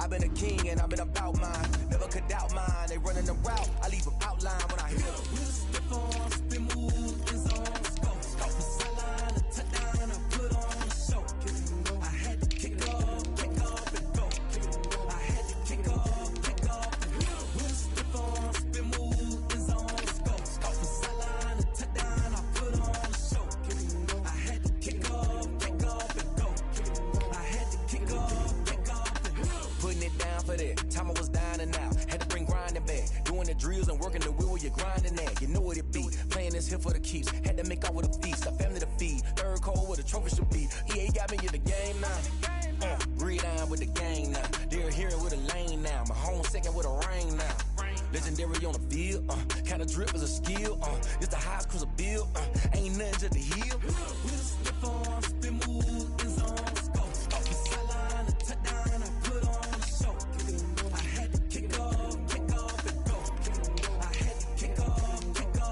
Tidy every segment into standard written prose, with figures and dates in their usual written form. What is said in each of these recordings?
I've been a king and I've been about mine. Never could doubt mine. They running the route. I leave them outline when I hear them. We'll step on, spin move, in zone, scope. The sideline, a touchdown, I put on a show. I had to kick off and go. I had to kick off and go. We'll step on, spin move, in zone, scope. The sideline, a touchdown, I put on a show. I had to kick off and go. I had to kick off and go. Putting it down for that. Time I was down and out. Had to bring grinding back. Doing the drills and working the wheel where you're grinding at. You know what it be. Playing this here for the keeps. Had to make out with a feast. A family to feed. Third cold where the trophy should be. EA got me in the game now. Read on with the gang now. They're hearing with a lane now. My home second with a rain now. Legendary on the field. Kinda drip is a skill. It's the highest cruiser bill. Ain't nothing just to heal. We'll step on, spin move, in zone, scope. The sideline, a touchdown, I put on a show. I had to kick off and go. I had to kick off and go.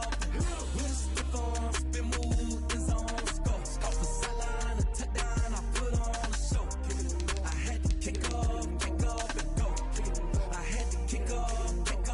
We'll step on, spin move, in zone, scope. The sideline, a touchdown, I put on a show. I had to kick off and go. I had to kick off and go.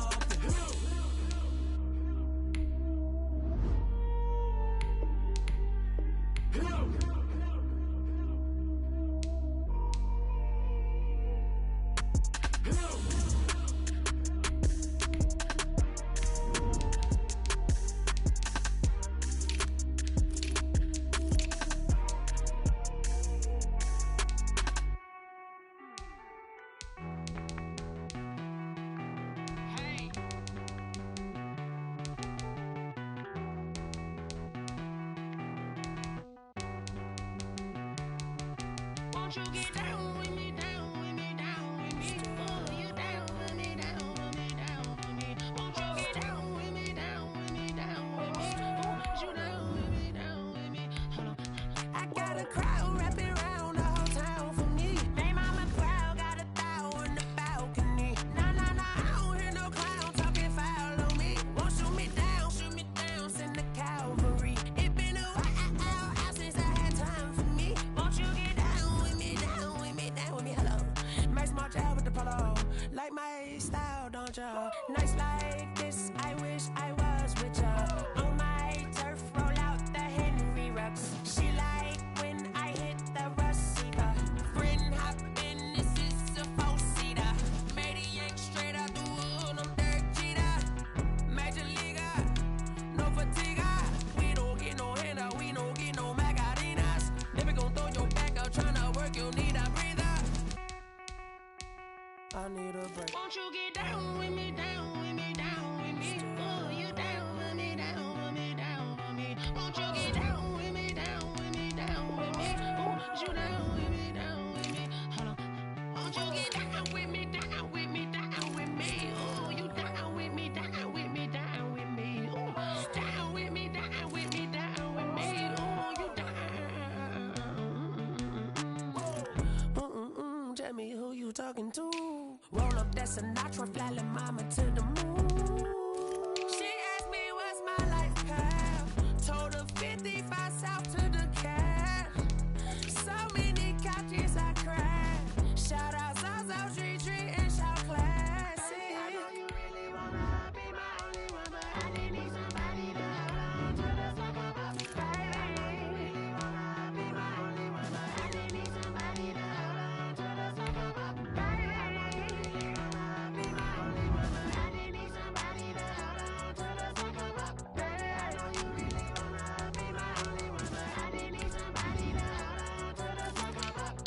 Won't you get down with me, down with me, down with me? Oh, you down with me, down with me, down with me. Won't you get down with me, down with me, down with me? Oh, you down with me, down with me? Hold on. I got a crowd wrapping around the whole town for me. They mama crowd got a thou on the balcony. Nah, nah, nah, I don't hear no clown talking foul on me. Won't shoot me down, send the cavalry. It been a while since I had time for me. Won't you get down with me, down with me, down with me? Hello. Max March out with the polo. Like my style, don't ya? Nights like this, I wish I was with ya. On my turf, roll out the Henry Rux. She like when I hit the receiver. Friend hop in, this is a four-seater. Made a yank straight out the wood, I'm Derek Jeter. Major leaguer, no fatigue. We don't get no handout, we don't get no Magarinas. Never gon' throw your back out, tryna work, you need a breather. I need a break. Won't you get down with me, down with me, down with me? Oh, you down with me, down with me, down with me? Won't you get down with me, down with me, down with me? Oh, you down with me, down with me? Hold on. Won't you get down with me, down with me, down with me? Oh, you down with me, down with me, down with me? Oh, down with me, down with me, down with me? Oh, you down. Tell me who you talking to. Roll up that Sinatra, fly la mama to the moon. She asked me what's my life path. Told her 55 south to the cat. So many couches I cried. Shout out South Street and shout classic. I know you really wanna be my only one, but I didn't need somebody to hold on to the sucker up. Baby, I know you really wanna be my only one, but I didn't need somebody to hold on to the sucker up. Baby, I know you really wanna be my only one, but I didn't need somebody to hold on to the sucker up. Baby, I know you really wanna be my only one, but I didn't need somebody to hold on to the sucker up.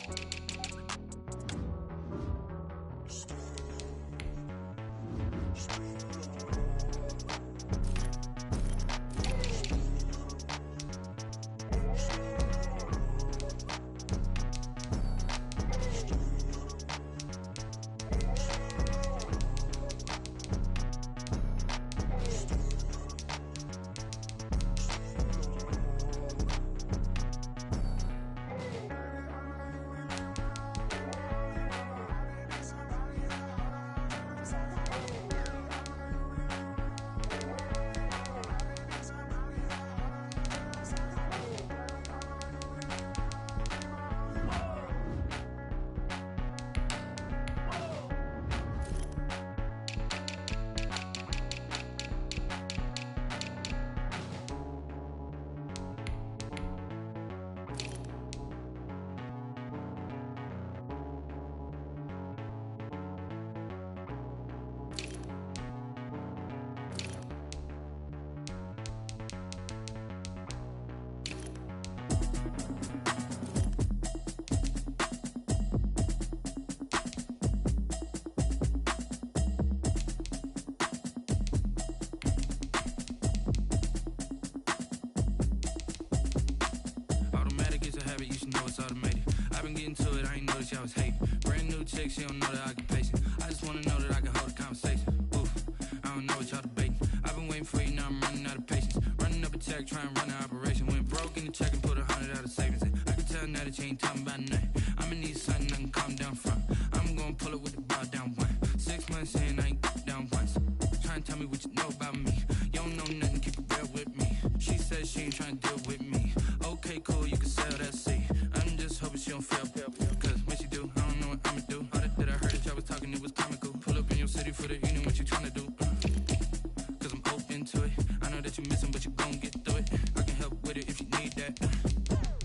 new chick, she don't know the occupation. I just wanna know that I can hold a conversation. Oof, I don't know what y'all debating. I've been waiting for you, now I'm running out of patience. Running up a check, trying to run an operation. Went broke in the check and put 100 out of savings in. I can tell now that you ain't talking about nothing. I'ma need something I can calm down from. I'm gonna pull it with the bar down one. 6 months in, I ain't down once. Trying to tell me what you know about me. You don't know nothing, keep it real with me. She said she ain't trying to deal with me. Okay, cool, you can sell that seat. I'm just hoping she don't fail. Cause when she do, I don't know what I'ma do. All that I heard that y'all was talking, it was comical. Pull up in your city for the evening, what you trying to do? Cause I'm open to it. I know that you missing, but you gon' get through it. I can help with it if you need that.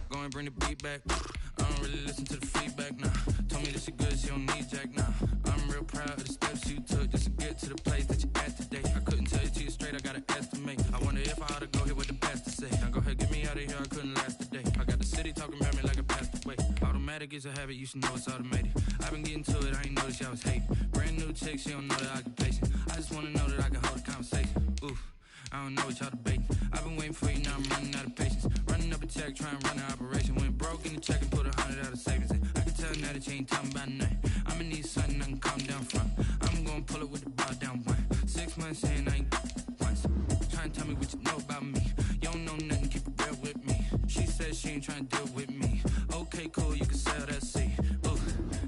Go and bring the beat back. I don't really listen to the feedback, nah. Told me that she good, she don't need jack, nah. I'm real proud of the steps you took just to get to the place that you at today. I couldn't tell you to you straight, I gotta estimate. I wonder if I ought to go here with the pastor say. Now go ahead, get me out of here, I couldn't last a day. I got the city talking about me like I passed away. Automatic is a habit, you should know it's automated. I've been getting to it, I ain't noticed y'all was hating. Brand new chick, she don't know the occupation. I just wanna know that I can hold a conversation. Oof, I don't know what y'all debating. I've been waiting for you, now I'm running out of patience. Running up a check, trying to run an operation. Went broke in the check and put 100 out of savings in. I can tell now that you ain't talking about nothing. I'ma need something I can calm down from. I'm gonna pull it with the bar down one. 6 months in, I ain't once. Trying to tell me what you know about me. You don't know nothing, keep it real with me. She said she ain't trying to deal with me. Okay, cool, you can sell that seat. Ooh,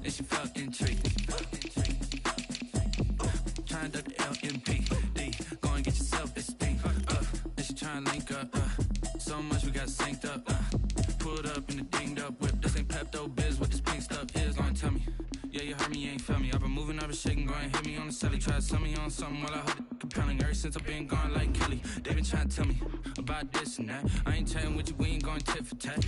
and she felt intrigued. Trying to duck the LMPD. Go and get yourself a speed. And she trying to link up. So much we got synced up. Pulled up in the dinged up whip. This ain't Pepto Biz, what this pink stuff is. Go and tell me. Yeah, you heard me, you ain't felt me. I've been moving, I've been shaking, go and hit me on the celly. Try to sell me on something while I hold it compelling. Ever since I've been gone like Kelly, they been trying to tell me about this and that. I ain't chatting with you, we ain't going tit for tat.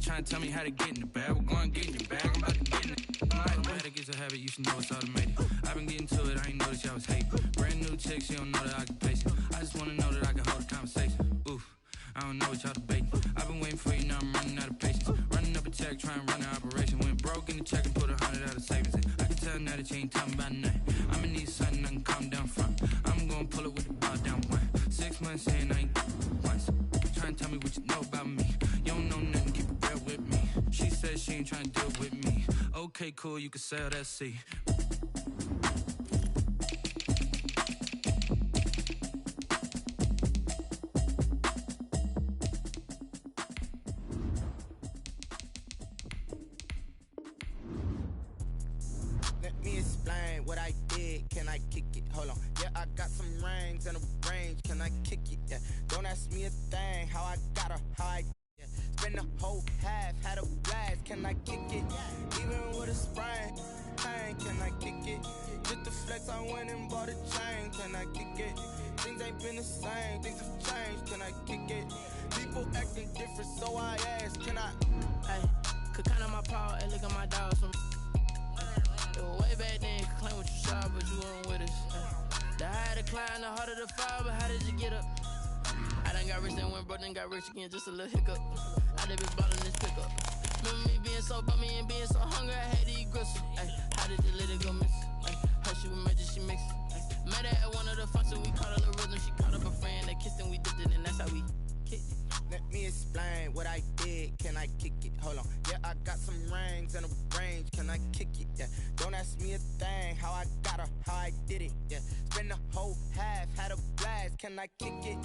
Trying to tell me how to get in the bag. We're going to get in the bag, I'm about to get in it. Automatic is a habit, you should know it's automated. I've been getting to it, I ain't noticed y'all was hating. Brand new chick, she don't know the occupation. I just wanna know that I can hold a conversation. Oof, I don't know what y'all debating. I've been waiting for you, now I'm running out of patience. Running up a check, trying to run an operation. Went broke in the check and put 100 out of savings in. I can tell now that you ain't talking about nothing. I'ma need something I can calm down from. I'm gonna pull it with the bar down one. 6 months in, I ain't once. Trying to tell me what you know about me. You don't know nothing, keep it real with me. She said she ain't trying to deal with me. Okay, cool, you can sell that seat. Let me explain what I did. Can I kick it? Hold on. Yeah, I got some rings and a range. Can I kick it? Yeah. Don't ask me a thing. How I got her, how I yeah. Spend the whole half, had a blast. Can I kick it? Even with a sprain, pain. Can I kick it? Just the flex, I went and bought a chain. Can I kick it? Things ain't been the same. Things have changed. Can I kick it? People acting different, so I ask. Can I? Hey, could count on my paw and look at my dogs from. Way back then, you could claim what you saw, but you weren't with us. The higher the climb, the harder the fall, but how did you get up? I done got rich and went broke, then got rich again, just a little hiccup. I done been ballin' this pickup. Remember me being so bummy and being so hungry, I had to eat gristle. How did the lady go miss? How she was magic, she mixed. Met her at one of the functions, we caught her the rhythm. She caught up a friend, they kissed and we dipped it, and that's how we kicked it. Let me explain what I did. Can I kick it? Hold on. Yeah, I got some rings and a range. Can I kick it? Yeah. Don't ask me a thing. How I got her, how I did it. Yeah. Spend the whole half, had a blast. Can I kick it?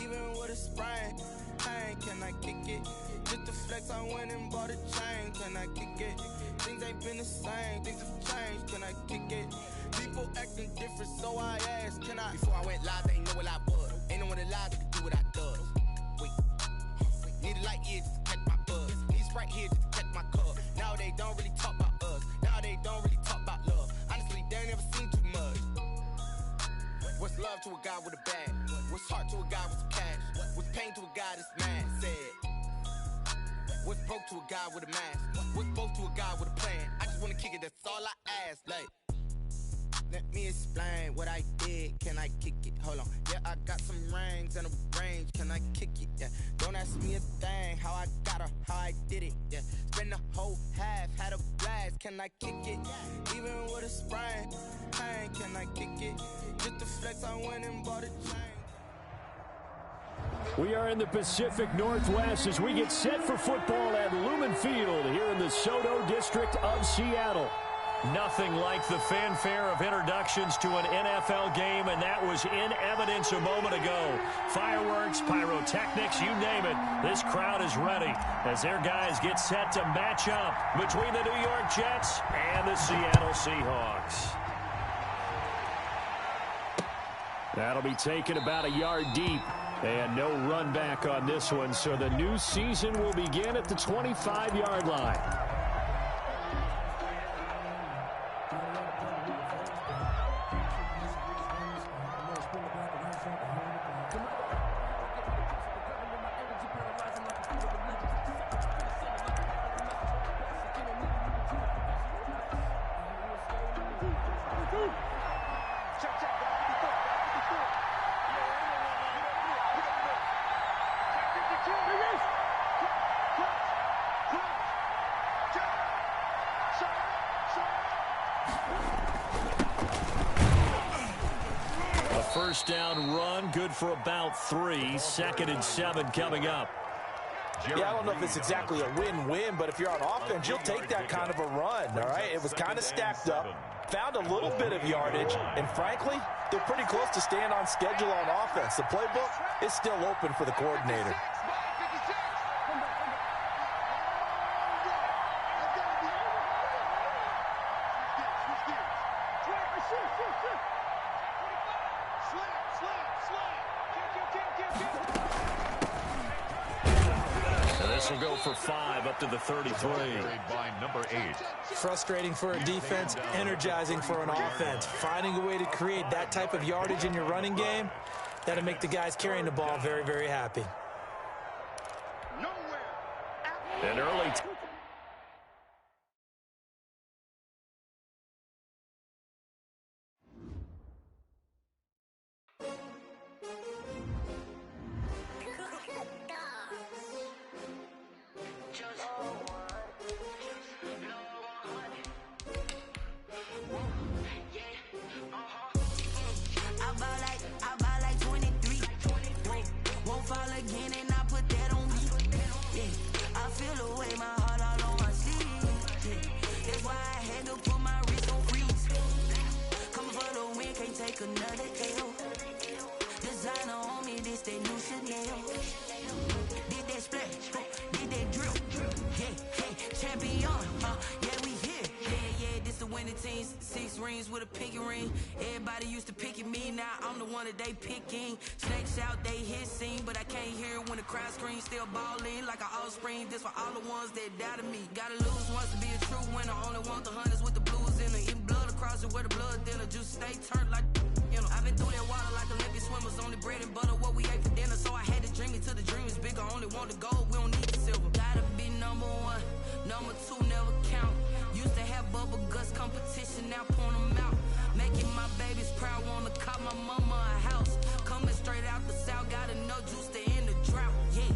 Even with a sprain, pain. Can I kick it? Just the flex, I went and bought a chain. Can I kick it? Things ain't been the same. Things have changed. Can I kick it? People acting different, so I asked. Can I? Before I went live, they ain't know what I was. Ain't no one alive that could do what I does. Need a light here just to catch my buzz. Need Sprite here just to catch my cup. Now they don't really talk about us. Now they don't really talk about love. Honestly, they ain't never seen too much. What's love to a guy with a bag? What's heart to a guy with some cash? What's pain to a guy that's mad? Said. What's broke to a guy with a mask? What's both to a guy with a plan? I just wanna kick it, that's all I ask. Like, let me explain what I did. Can I kick it? Hold on. Yeah, I got some rings and a range. Can I kick it? Yeah. Don't ask me a thing. How I got her, how I did it. Yeah. Spend the whole half, had a blast. Can I kick it? Even with a sprain, pain. Can I kick it? Just the flex, I went and bought a chain. We are in the Pacific Northwest as we get set for football at Lumen Field here in the Soto district of Seattle. Nothing like the fanfare of introductions to an NFL game, and that was in evidence a moment ago. Fireworks, pyrotechnics, you name it. This crowd is ready as their guys get set to match up between the New York Jets and the Seattle Seahawks. That'll be taken about a yard deep. And no run back on this one, so the new season will begin at the 25-yard line. First down run, good for about 3. 2nd and 7 coming up. Yeah, I don't know if it's exactly a win-win, but if you're on offense, you'll take that kind of a run, all right? It was kind of stacked up, found a little bit of yardage, and frankly, they're pretty close to staying on schedule on offense. The playbook is still open for the coordinator. This will go for 5 up to the 33. By number 8. Frustrating for a defense, energizing for an offense. Finding a way to create that type of yardage in your running game, that'll make the guys carrying the ball very, very happy. An early with a pinky ring. Everybody used to pick at me, now I'm the one that they picking. Snakes out, they hissing, but I can't hear when the crowd screams. Still balling like an offspring. This for all the ones that doubted me. Gotta lose once to be a true winner. Only want the hunters with the blues in it. Eating blood across it where the blood thinner. Juice stay turned like you know. I've been through that water like Olympic swimmers. Only bread and butter what we ate for dinner. So I had to dream it till the dream is bigger. Only want the gold, we don't need the silver. Gotta be number 1, number 2 never count. Used to have bubble guts competition, now point them out. Making my babies proud, wanna call my mama a house. Coming straight out the south, got enough juice to end the drought. Yeah,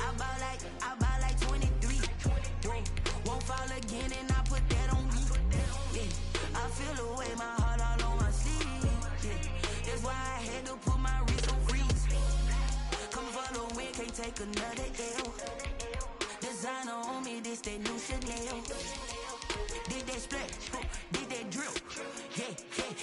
I buy like 23. Won't fall again, and I put that on me. Yeah, I feel the way, my heart all on my sleeve. Yeah, that's why I had to put my wrist on freeze. Coming for the win, can't take another L. Designer on me, this that new Chanel. Did that splash, did that drill. Yeah,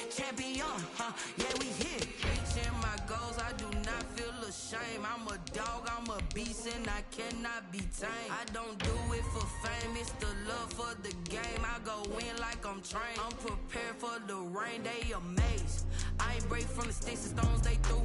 champion, yeah, we here. Reaching my goals, I do not feel ashamed. I'm a dog, I'm a beast, and I cannot be tamed. I don't do it for fame, it's the love for the game. I go in like I'm trained. I'm prepared for the rain, they amazed. I ain't break from the sticks and stones they threw.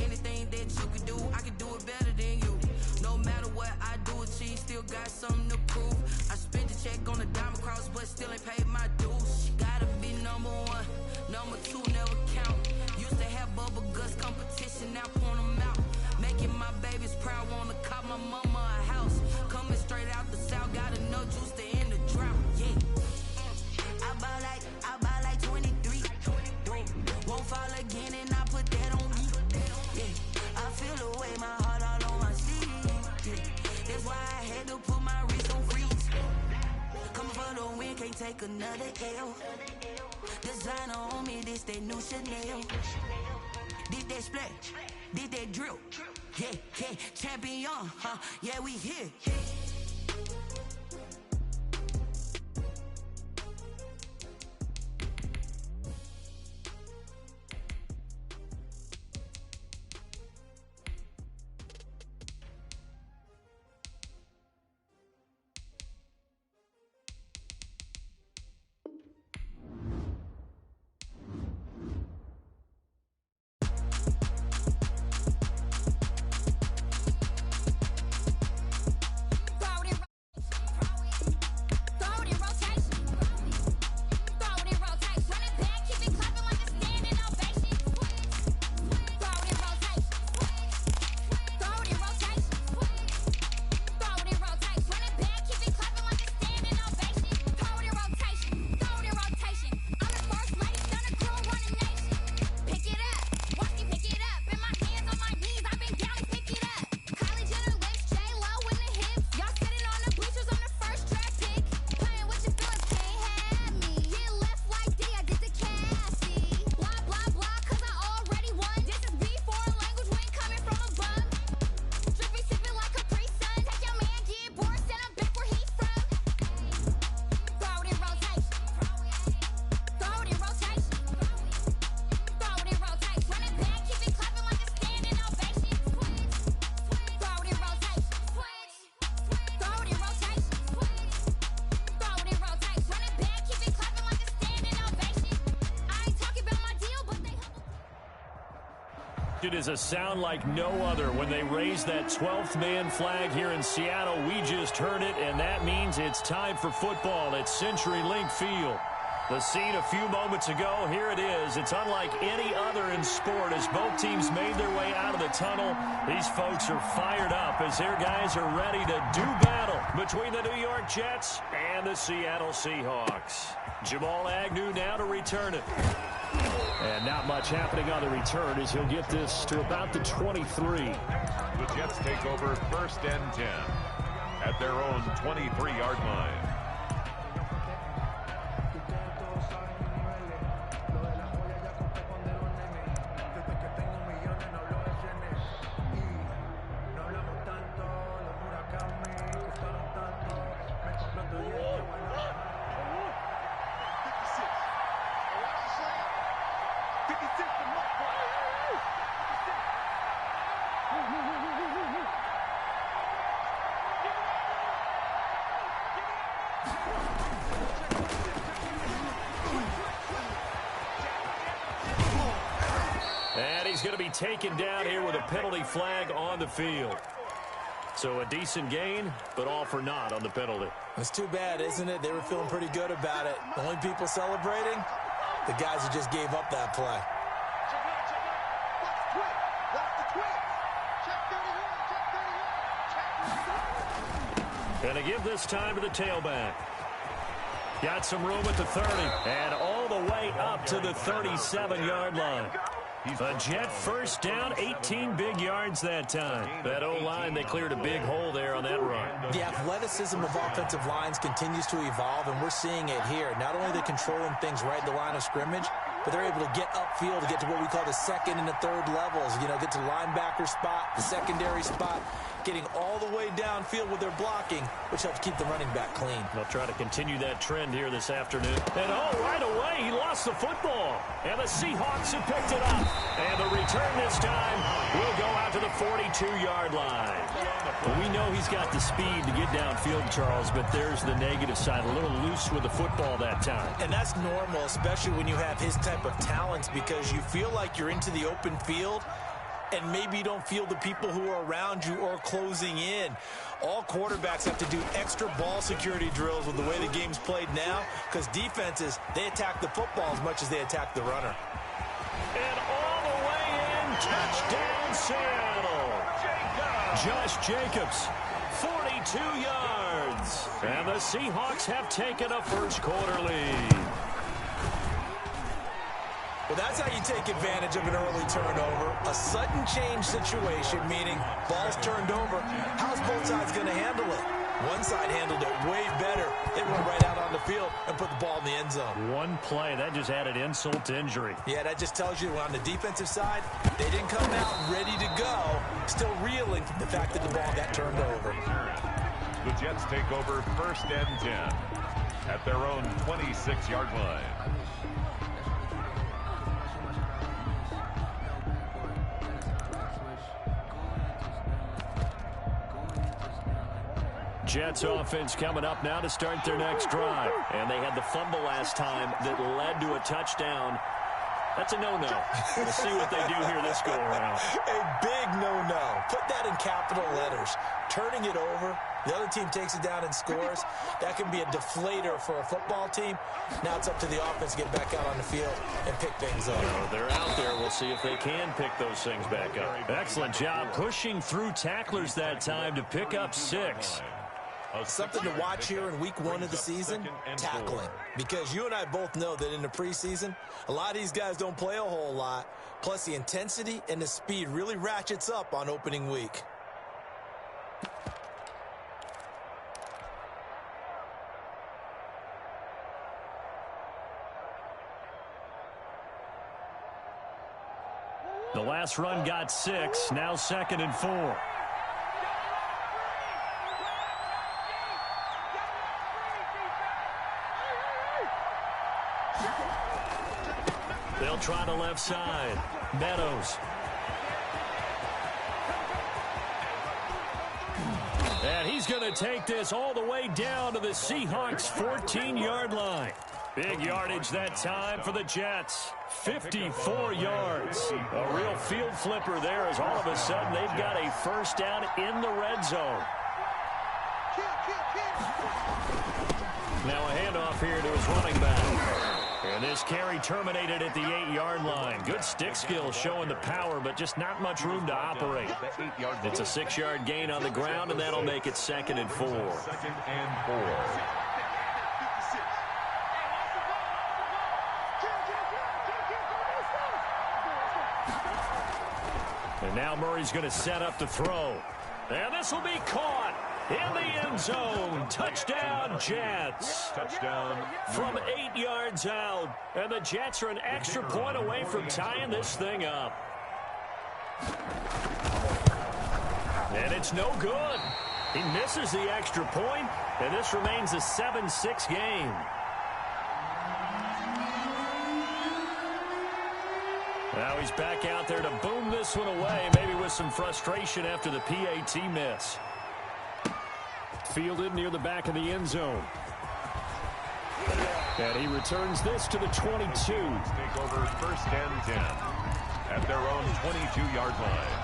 Anything that you can do, I can do it better than you. No matter what I do, achieve, still got something to prove. I spent the check on the diamond cross, but still ain't paid my dues. Gotta be number 1, number 2 never count. Used to have bubble guts competition, now point them out. Making my babies proud, wanna call my mama a house. Coming straight out the south, got enough juice to end the drought. Yeah, I buy like 23. Won't fall again, and I put that on me. Yeah, I feel the way, my heart all on my sleeve. Yeah, that's why I had to put my wrist on freeze. Coming for the win, can't take another L. Designer on me, this that new Chanel. Did that splash, did that drill. Yeah, champion, yeah, we here. It is a sound like no other when they raise that 12th man flag here in Seattle. We just heard it, and that means it's time for football at CenturyLink Field. The scene a few moments ago, here it is. It's unlike any other in sport as both teams made their way out of the tunnel. These folks are fired up as their guys are ready to do battle between the New York Jets and the Seattle Seahawks. Jamal Agnew now to return it. And not much happening on the return as he'll get this to about the 23. The Jets take over 1st and 10 at their own 23-yard line. He's going to be taken down here with a penalty flag on the field. So a decent gain, but all for naught on the penalty. It's too bad, isn't it? They were feeling pretty good about it. The only people celebrating, the guys who just gave up that play. Going to give this time to the tailback. Got some room at the 30 and all the way up to the 37-yard line. A Jet first down, 18 big yards that time. That O-line, they cleared a big hole there on that run. The athleticism of offensive lines continues to evolve, and we're seeing it here. Not only are they controlling things right at the line of scrimmage, but they're able to get upfield to get to what we call the second and the third levels. You know, get to the linebacker spot, the secondary spot, getting all the way downfield with their blocking, which helps keep the running back clean. They'll try to continue that trend here this afternoon. And right away, he lost the football. And the Seahawks have picked it up. And the return this time will go out to the 42-yard line. We know he's got the speed to get downfield, Charles, but there's the negative side. A little loose with the football that time. And that's normal, especially when you have his type of talents, because you feel like you're into the open field and maybe you don't feel the people who are around you or closing in. All quarterbacks have to do extra ball security drills with the way the game's played now, because defenses, they attack the football as much as they attack the runner. And all the way in, touchdown Seattle. Josh Jacobs, 42 yards. And the Seahawks have taken a first quarter lead. Well, that's how you take advantage of an early turnover. A sudden change situation, meaning ball's turned over. How's both sides going to handle it? One side handled it way better. They went right out on the field and put the ball in the end zone. One play, that just added insult to injury. Yeah, that just tells you on the defensive side, they didn't come out ready to go, still reeling from the fact that the ball got turned over. The Jets take over 1st and 10 at their own 26-yard line. Jets offense coming up now to start their next drive. And they had the fumble last time that led to a touchdown. That's a no-no. We'll see what they do here this go-around. A big no-no. Put that in capital letters. Turning it over, the other team takes it down and scores. That can be a deflator for a football team. Now it's up to the offense to get back out on the field and pick things up. They're out there. We'll see if they can pick those things back up. Excellent job pushing through tacklers that time to pick up 6. Something to watch here in week 1 of the season, tackling. Because you and I both know that in the preseason, a lot of these guys don't play a whole lot. Plus the intensity and the speed really ratchets up on opening week. The last run got 6, now 2nd and 4. They'll try the left side. Meadows. And he's going to take this all the way down to the Seahawks' 14-yard line. Big yardage that time for the Jets. 54 yards. A real field flipper there as all of a sudden they've got a first down in the red zone. Now a handoff here to his running back. And this carry terminated at the 8-yard line. Good stick skills showing the power, but just not much room to operate. It's a 6-yard gain on the ground, and that'll make it 2nd and 4. 2nd and 4. And now Murray's going to set up to throw. And this will be caught in the end zone. Touchdown, Jets. Touchdown. From 8 yards out. And the Jets are an extra point away from tying this thing up. And it's no good. He misses the extra point, and this remains a 7-6 game. Now he's back out there to boom this one away, maybe with some frustration after the PAT miss. Fielded near the back of the end zone. And he returns this to the 22. Take over 1st and 10 at their own 22-yard line.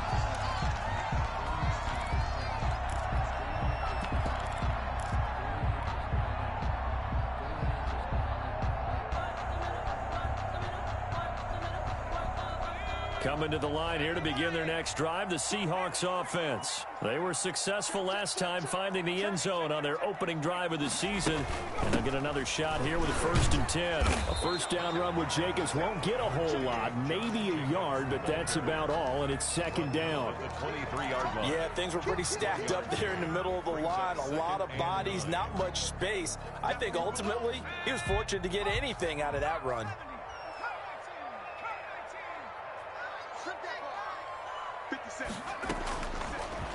Coming to the line here to begin their next drive, the Seahawks offense. They were successful last time finding the end zone on their opening drive of the season. And they'll get another shot here with a 1st and 10. A first down run with Jacobs won't get a whole lot, maybe a yard, but that's about all, and it's 2nd down. The 23-yard line. Yeah, things were pretty stacked up there in the middle of the line. A lot of bodies, not much space. I think ultimately he was fortunate to get anything out of that run.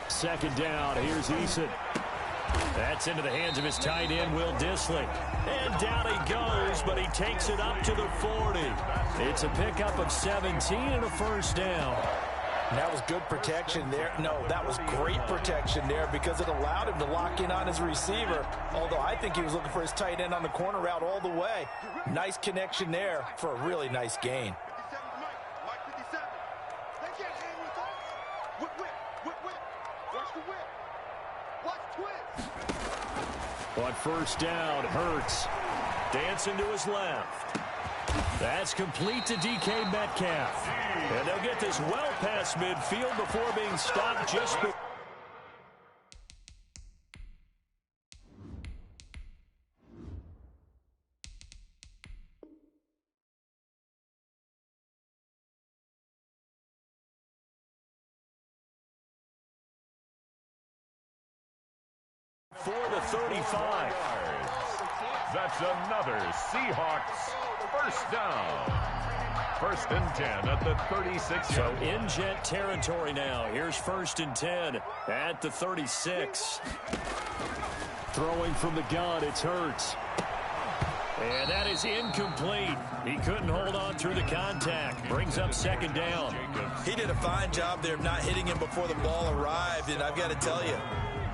2nd down. Here's Eason. That's into the hands of his tight end, Will Dissly. And down he goes, but he takes it up to the 40. It's a pickup of 17 and a first down. That was good protection there. No, that was great protection there because it allowed him to lock in on his receiver, although I think he was looking for his tight end on the corner route all the way. Nice connection there for a really nice gain. On first down, Hurts dancing to his left. That's complete to DK Metcalf. And they'll get this well past midfield before being stopped just before. For the 35. That's another Seahawks first down. 1st and 10 at the 36. So in Jet territory now. Here's 1st and 10 at the 36. Throwing from the gun, it's Hurts. And that is incomplete. He couldn't hold on through the contact. Brings up 2nd down. He did a fine job there of not hitting him before the ball arrived, and I've got to tell you,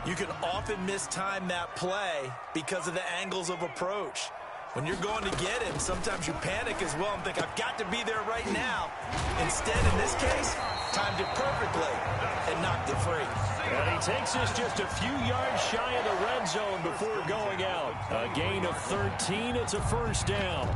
you can often mistime that play because of the angles of approach. When you're going to get him, sometimes you panic as well and think, I've got to be there right now. Instead, in this case, timed it perfectly and knocked it free. And he takes this just a few yards shy of the red zone before going out. A gain of 13. It's a first down.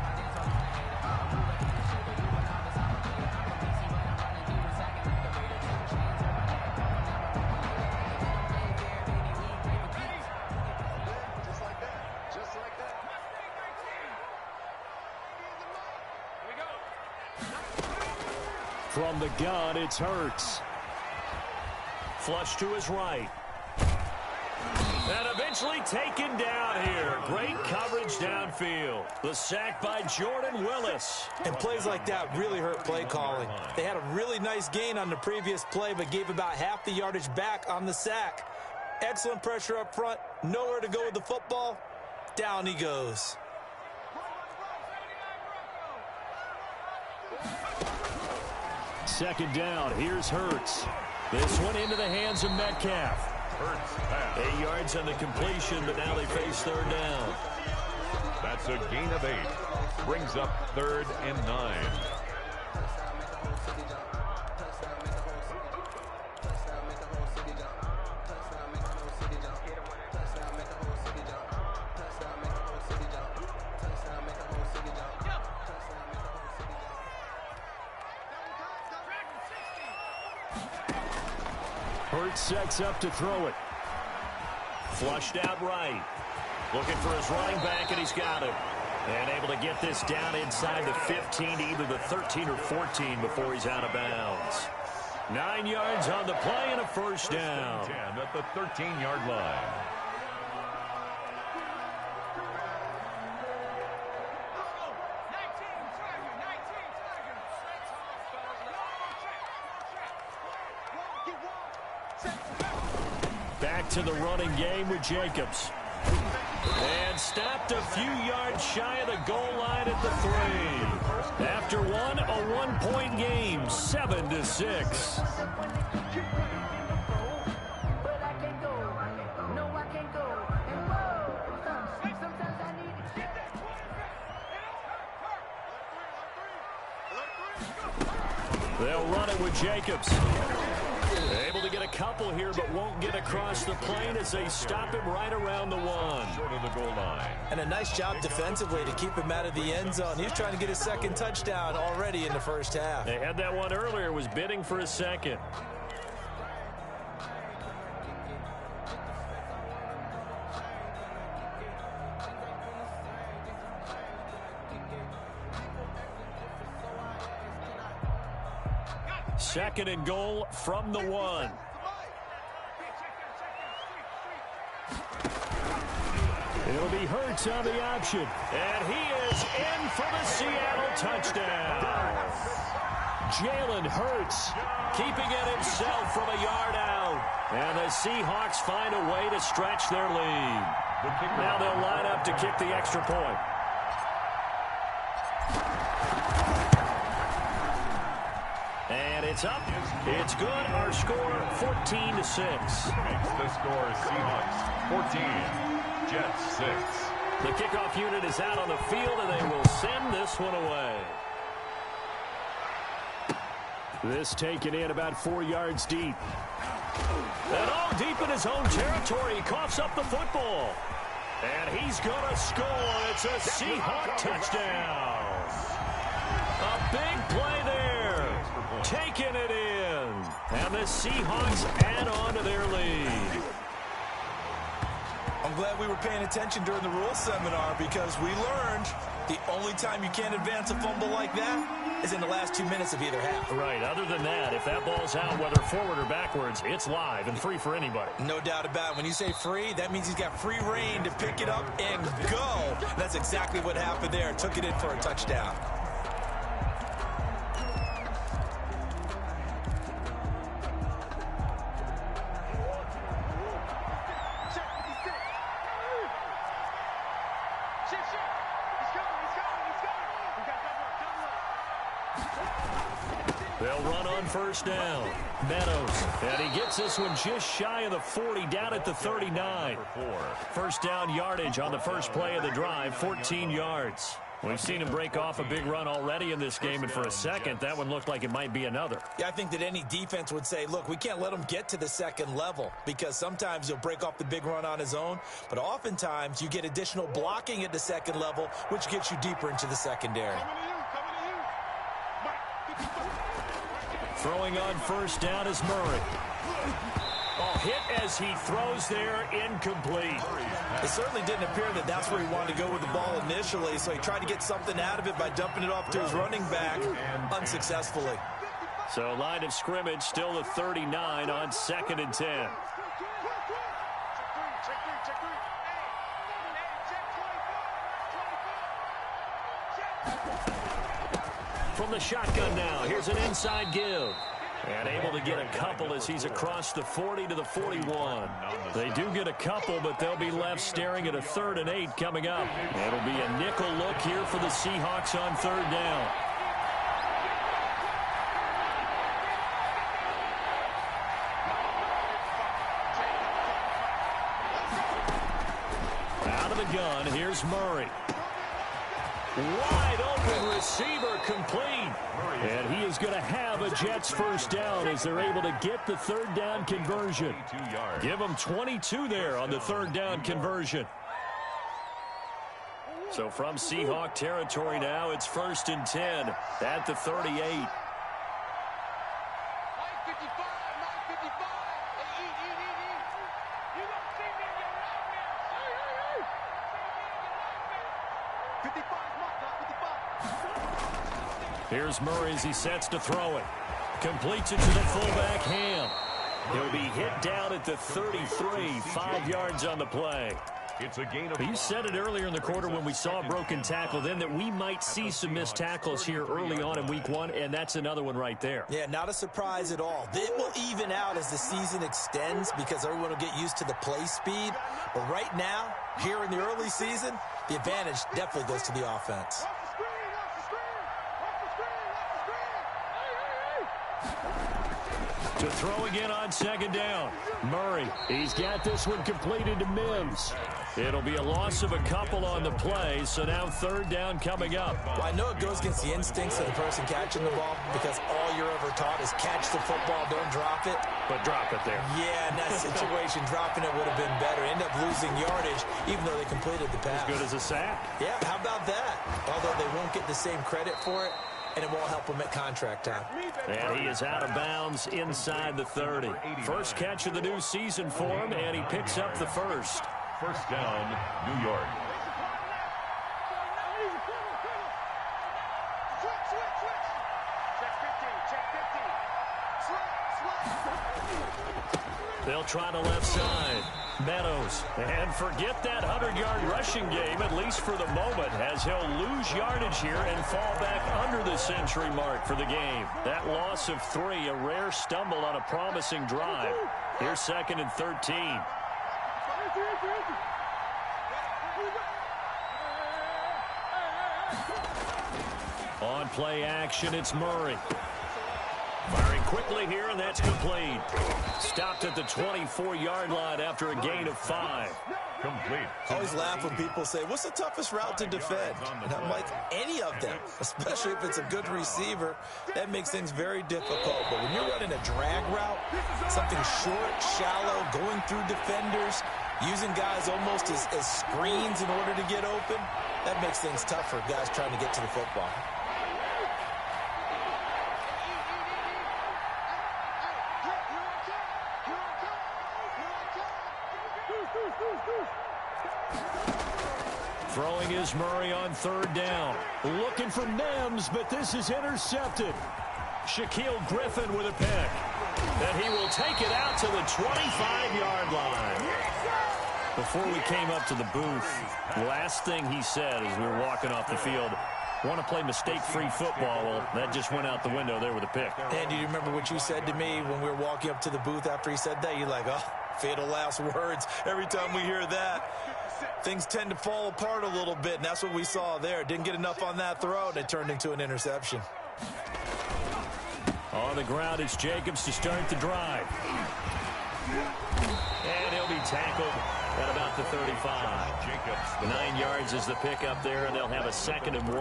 From the gun, it's Hurts. Flush to his right. And eventually taken down here. Great coverage downfield. The sack by Jordan Willis. And plays like that really hurt play calling. They had a really nice gain on the previous play, but gave about half the yardage back on the sack. Excellent pressure up front. Nowhere to go with the football. Down he goes. Second down. Here's Hurts. This one into the hands of Metcalf. 8 yards on the completion, but now they face 3rd down. That's That's a gain of 8. Brings up 3rd and 9. Hurts sets up to throw it. Flushed out right. Looking for his running back, and he's got it. And able to get this down inside the 15 to either the 13 or 14 before he's out of bounds. 9 yards on the play and a first down. 10 at the 13-yard line. Back to the running game with Jacobs. And stopped a few yards shy of the goal line at the 3. After one, a one-point game, 7-6. They'll run it with Jacobs. Able to get a couple here, but won't get across the plane as they stop him right around the 1. Short of the goal line. And a nice job defensively to keep him out of the end zone. He was trying to get his second touchdown already in the first half. They had that one earlier, was bidding for a second. Second and goal from the 1. It'll be Hurts on the option. And he is in for the Seattle touchdown. Jalen Hurts keeping it himself from a yard out. And the Seahawks find a way to stretch their lead. Now they'll line up to kick the extra point. And it's up. It's good. Our score, 14-6. Makes the score Seahawks 14, Jets 6. The kickoff unit is out on the field, and they will send this one away. This taken in about 4 yards deep. And all deep in his own territory. He coughs up the football. And he's going to score. It's a Seahawk touchdown. A big play there. Taking it in. And the Seahawks add on to their lead. I'm glad we were paying attention during the rules seminar because we learned the only time you can't advance a fumble like that is in the last 2 minutes of either half. Right. Other than that, if that ball's out, whether forward or backwards, it's live and free for anybody. No doubt about it. When you say free, that means he's got free reign to pick it up and go. That's exactly what happened there. Took it in for a touchdown. They'll run on first down. Meadows. And he gets this one just shy of the 40, down at the 39. First down yardage on the first play of the drive, 14 yards. We've seen him break off a big run already in this game, and for a second, that one looked like it might be another. Yeah, I think that any defense would say, look, we can't let him get to the second level because sometimes he'll break off the big run on his own, but oftentimes you get additional blocking at the second level, which gets you deeper into the secondary. Throwing on first down is Murray. Oh, hit as he throws there, incomplete. It certainly didn't appear that that's where he wanted to go with the ball initially, so he tried to get something out of it by dumping it off to his running back unsuccessfully. So line of scrimmage still the 39 on 2nd and 10. From the shotgun now, here's an inside give. And able to get a couple as he's across the 40 to the 41. They do get a couple, but they'll be left staring at a 3rd and 8 coming up. It'll be a nickel look here for the Seahawks on 3rd down. Out of the gun, here's Murray. Wide open receiver complete. And he is going to have a Jets first down as they're able to get the third down conversion. Give them 22 there on the third down conversion. So from Seahawk territory now, it's 1st and 10 at the 38. Here's Murray as he sets to throw it. Completes it to the fullback, Ham. He'll be hit down at the 33, 5 yards on the play. It's a gain of You said it earlier in the quarter when we saw a broken tackle then that we might see some missed tackles here early on in week 1, and that's another one right there. Yeah, not a surprise at all. It will even out as the season extends because everyone will get used to the play speed. But right now, here in the early season, the advantage definitely goes to the offense. To throw again on 2nd down. Murray, he's got this one completed to Mims. It'll be a loss of a couple on the play, so now 3rd down coming up. Well, I know it goes against the instincts of the person catching the ball because all you're ever taught is catch the football, don't drop it. But drop it there. Yeah, in that situation, dropping it would have been better. End up losing yardage, even though they completed the pass. As good as a sack. Yeah, how about that? Although they won't get the same credit for it, and it won't help him at contract time. And he is out of bounds inside the 30. First catch of the new season for him, and he picks up the first. First down, New York. They'll try to left side. Meadows. And forget that 100-yard rushing game, at least for the moment, as he'll lose yardage here and fall back under the century mark for the game. That loss of 3, a rare stumble on a promising drive. Here's 2nd and 13. On play action, it's Murray. Firing quickly here, and that's complete. Stopped at the 24-yard line after a gain of 5. Complete. I always laugh when people say, what's the toughest route to defend? And I'm like, any of them, especially if it's a good receiver. That makes things very difficult. But when you're running a drag route, something short, shallow, going through defenders, using guys almost as screens in order to get open, that makes things tough for guys trying to get to the football. Throwing is Murray on 3rd down. Looking for Mims, but this is intercepted. Shaquille Griffin with a pick. And he will take it out to the 25-yard line. Before we came up to the booth, last thing he said as we were walking off the field, want to play mistake-free football. Well, that just went out the window there with a pick. And do you remember what you said to me when we were walking up to the booth after he said that? You're like, oh, fatal last words. Every time we hear that, things tend to fall apart a little bit, and that's what we saw there. Didn't get enough on that throw, and it turned into an interception. On the ground, it's Jacobs to start the drive. And he'll be tackled at about the 35. 9 yards is the pickup there, and they'll have a 2nd and 1.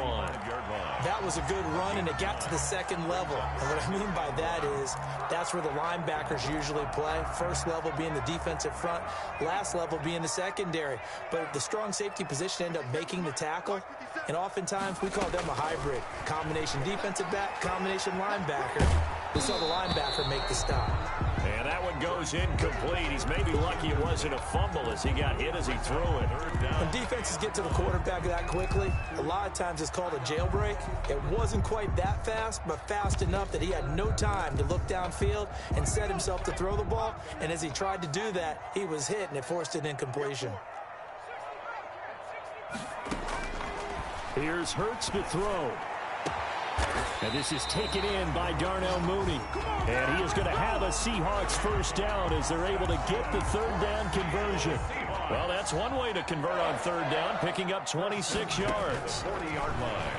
That was a good run, and it got to the 2nd level. And what I mean by that is that's where the linebackers usually play. First level being the defensive front, last level being the secondary. But the strong safety position ended up making the tackle, and oftentimes we call them a hybrid. Combination defensive back, combination linebacker. We saw the linebacker make the stop. And that one goes incomplete. He's maybe lucky it wasn't a fumble as he got hit as he threw it. When defenses get to the quarterback that quickly, a lot of times it's called a jailbreak. It wasn't quite that fast, but fast enough that he had no time to look downfield and set himself to throw the ball. And as he tried to do that, he was hit, and it forced an incompletion. Here's Hurts to throw. And this is taken in by Darnell Mooney. And he is going to have a Seahawks first down as they're able to get the 3rd down conversion. Well, that's one way to convert on 3rd down, picking up 26 yards. 40-yard line.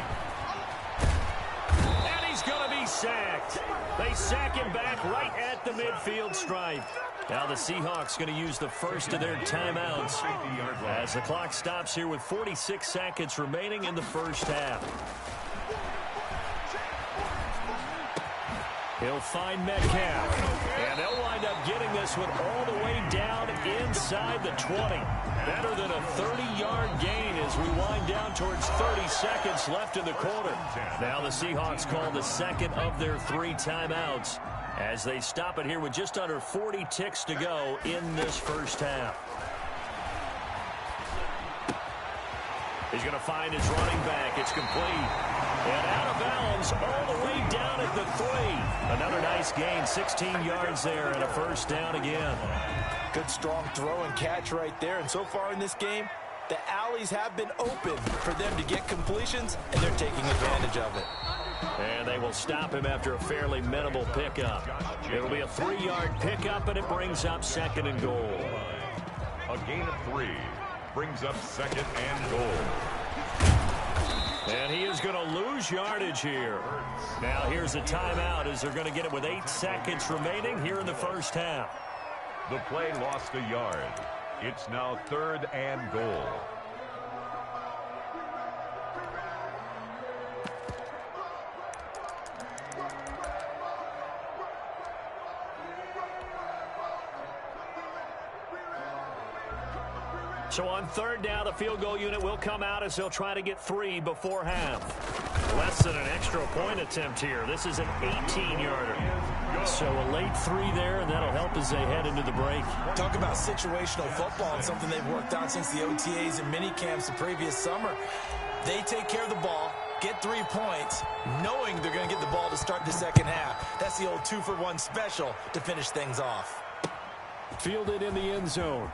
And he's going to be sacked. They sack him back right at the midfield stripe. Now the Seahawks going to use the first of their timeouts as the clock stops here with 46 seconds remaining in the first half. He'll find Metcalf, and they'll wind up getting this one all the way down inside the 20. Better than a 30-yard gain as we wind down towards 30 seconds left in the quarter. Now the Seahawks call the second of their 3 timeouts as they stop it here with just under 40 ticks to go in this first half. He's going to find his running back. It's complete. And out of bounds all the way down at the 3. Another nice gain, 16 yards there and a first down again. Good strong throw and catch right there. And so far in this game, the alleys have been open for them to get completions, and they're taking advantage of it. And they will stop him after a fairly minimal pickup. It'll be a 3-yard pickup, and it brings up second and goal. A gain of 3 brings up second and goal. And he is going to lose yardage here. Now here's a timeout as they're going to get it with 8 seconds remaining here in the first half. The play lost a yard. It's now 3rd and goal. So on 3rd down, the field goal unit will come out as they'll try to get 3 before half. Less than an extra point attempt here. This is an 18-yarder. So a late 3 there, and that'll help as they head into the break. Talk about situational football and something they've worked on since the OTAs and mini camps the previous summer. They take care of the ball, get 3 points, knowing they're going to get the ball to start the second half. That's the old 2-for-1 special to finish things off. Fielded in the end zone.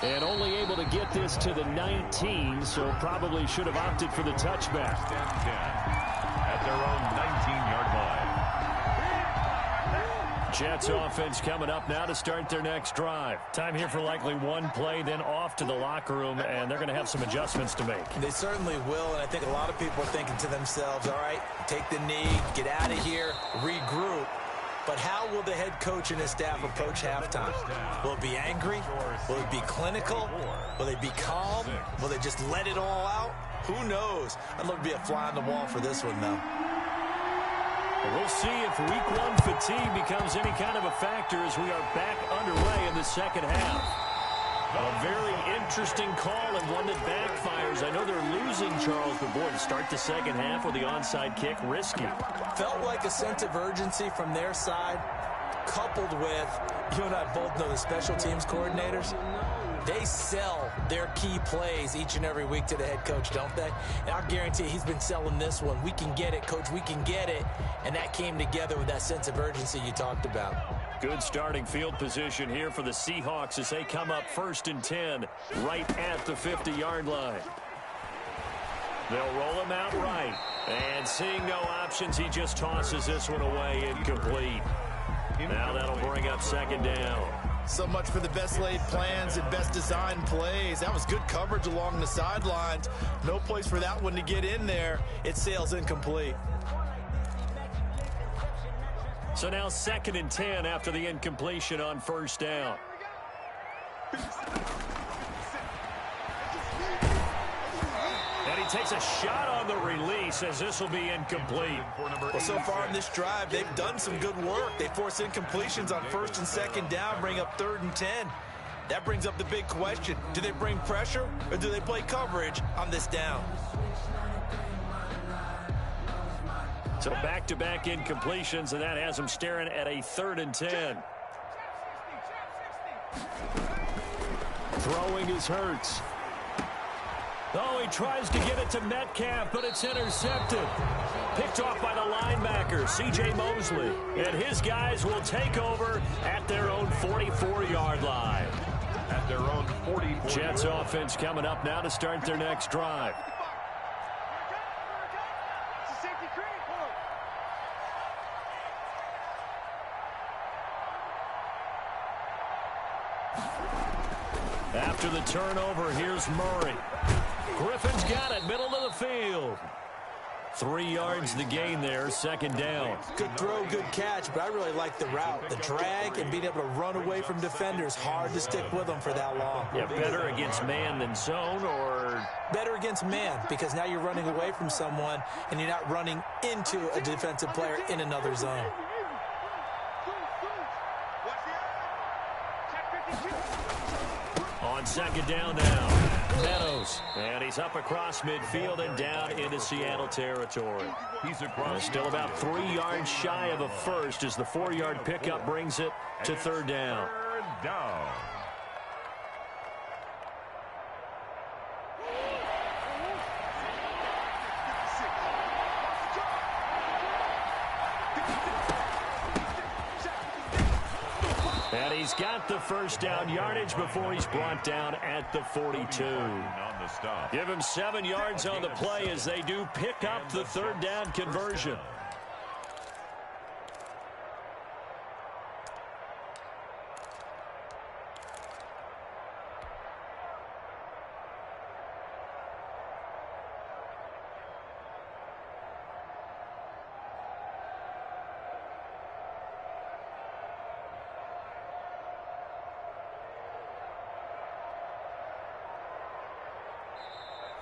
And only able to get this to the 19, so probably should have opted for the touchback. At their own 19-yard line. Jets offense coming up now to start their next drive. Time here for likely one play, then off to the locker room, and they're going to have some adjustments to make. They certainly will, and I think a lot of people are thinking to themselves, all right, take the knee, get out of here, regroup. But how will the head coach and his staff approach halftime? Will it be angry? Will it be clinical? Will they be calm? Will they just let it all out? Who knows? I'd love to be a fly on the wall for this one, though. We'll see if week 1 fatigue becomes any kind of a factor as we are back underway in the second half. A very interesting call and one that backfires. I know they're losing, Charles, but boy, to start the second half with the onside kick, risky. Felt like a sense of urgency from their side, coupled with, you and I both know the special teams coordinators. They sell their key plays each and every week to the head coach, don't they? And I'll guarantee he's been selling this one. We can get it, coach, we can get it. And that came together with that sense of urgency you talked about. Good starting field position here for the Seahawks as they come up 1st and 10 right at the 50-yard line. They'll roll him out right. And seeing no options, he just tosses this one away incomplete. Now that'll bring up 2nd down. So much for the best laid plans and best designed plays. That was good coverage along the sidelines. No place for that one to get in there. It sails incomplete. So now 2nd and 10 after the incompletion on 1st down. And he takes a shot on the release as this will be incomplete. Well, so far in this drive, they've done some good work. They force incompletions on 1st and 2nd down, bring up 3rd and 10. That brings up the big question. Do they bring pressure or do they play coverage on this down? So back-to-back incompletions, and that has him staring at a 3rd and 10. Throwing is Hurts. Oh, he tries to get it to Metcalf, but it's intercepted. Picked off by the linebacker, C.J. Mosley. And his guys will take over at their own 44-yard line. At their own 44. Jets offense coming up now to start their next drive. After the turnover, here's Murray. Griffin's got it, middle of the field. 3 yards the gain there, second down. Good throw, good catch, but I really like the route. The drag and being able to run away from defenders, hard to stick with them for that long. Yeah, better against man than zone, or? Better against man, because now you're running away from someone and you're not running into a defensive player in another zone. On second down now, Meadows. And he's up across midfield and down into Seattle territory. He's across. Still about 3 yards shy of a first as the 4-yard pickup brings it to third down. Third down. And he's got the first down yardage before he's brought down at the 42. Give him 7 yards on the play as they do pick up the third down conversion.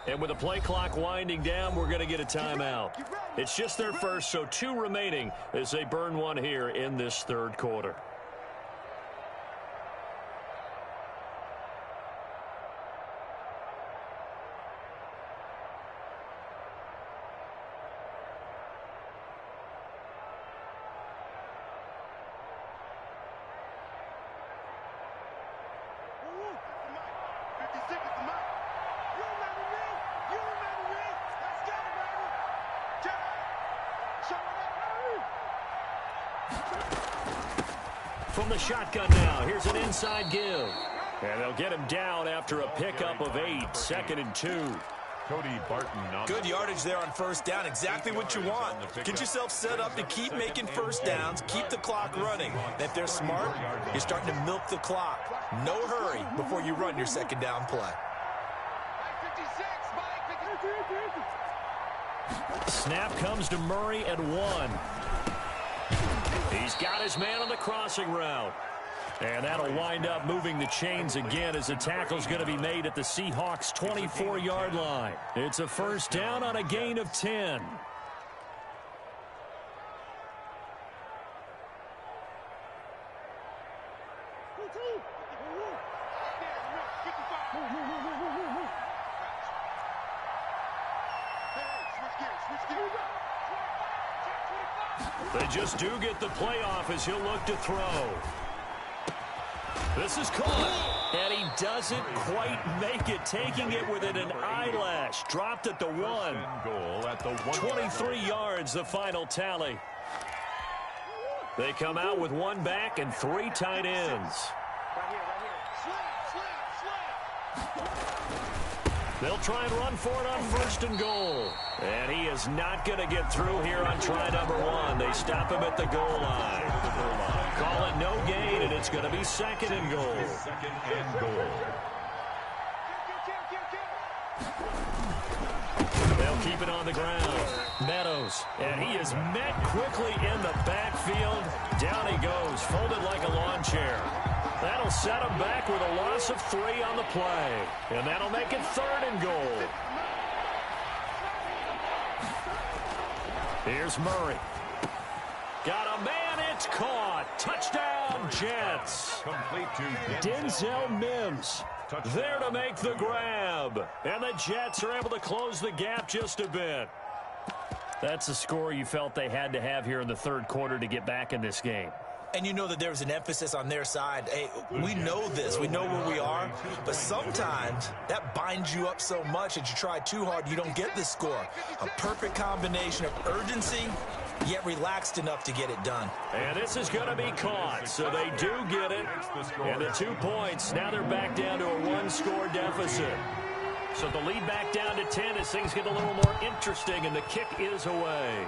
And with the play clock winding down, we're going to get a timeout. It's just their first, so 2 remaining as they burn one here in this third quarter. From the shotgun now, here's an inside give. And they'll get him down after a pickup of 8, 2nd and 2. Cody Barton. Good yardage there on first down. Exactly what you want. Get yourself set up to keep making first downs, keep the clock running. And if they're smart, you're starting to milk the clock. No hurry before you run your second down play. Snap comes to Murray at 1. He's got his man on the crossing route. And that'll wind up moving the chains again as the tackle's going to be made at the Seahawks' 24-yard line. It's a first down on a gain of 10. They just do get the playoff as he'll look to throw. This is caught, and he doesn't quite make it, taking it within an eyelash. Dropped at the 1. Goal at the 23 yards, the final tally. They come out with 1 back and 3 tight ends. They'll try and run for it on 1st and goal. And he is not going to get through here on try number 1. They stop him at the goal line. Call it no gain, and it's going to be 2nd and goal. 2nd and goal. They'll keep it on the ground. Meadows, and he is met quickly in the backfield. Down he goes, folded like a lawn chair. That'll set him back with a loss of 3 on the play. And that'll make it 3rd and goal. Here's Murray. Got a man, it's caught. Touchdown, Jets. Complete to Denzel Mims there to make the grab. And the Jets are able to close the gap just a bit. That's a score you felt they had to have here in the third quarter to get back in this game. And you know that there was an emphasis on their side. Hey, we know this. We know where we are. But sometimes that binds you up so much that you try too hard, you don't get the score. A perfect combination of urgency, yet relaxed enough to get it done. And this is going to be caught, so they do get it. And the 2 points, now they're back down to a 1-score deficit. So the lead back down to 10 as things get a little more interesting, and the kick is away.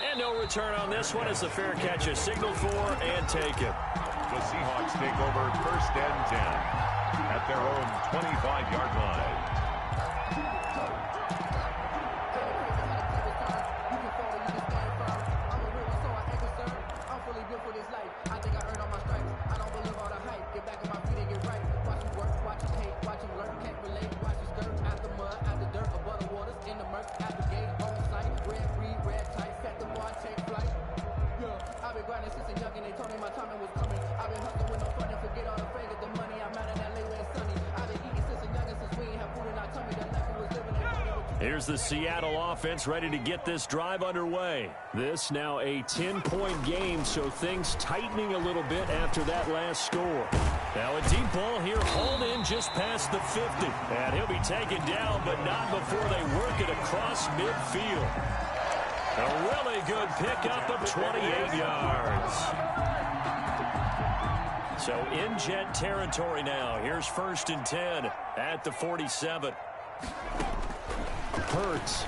And no return on this one as the fair catch is signaled for and taken. The Seahawks take over 1st and 10 at their own 25-yard line. Here's the Seattle offense ready to get this drive underway. This now a 10-point game, so things tightening a little bit after that last score. Now a deep ball here, hauled in just past the 50. And he'll be taken down, but not before they work it across midfield. A really good pickup of 28 yards. So in Jet territory now. Here's 1st and 10 at the 47. Hurts.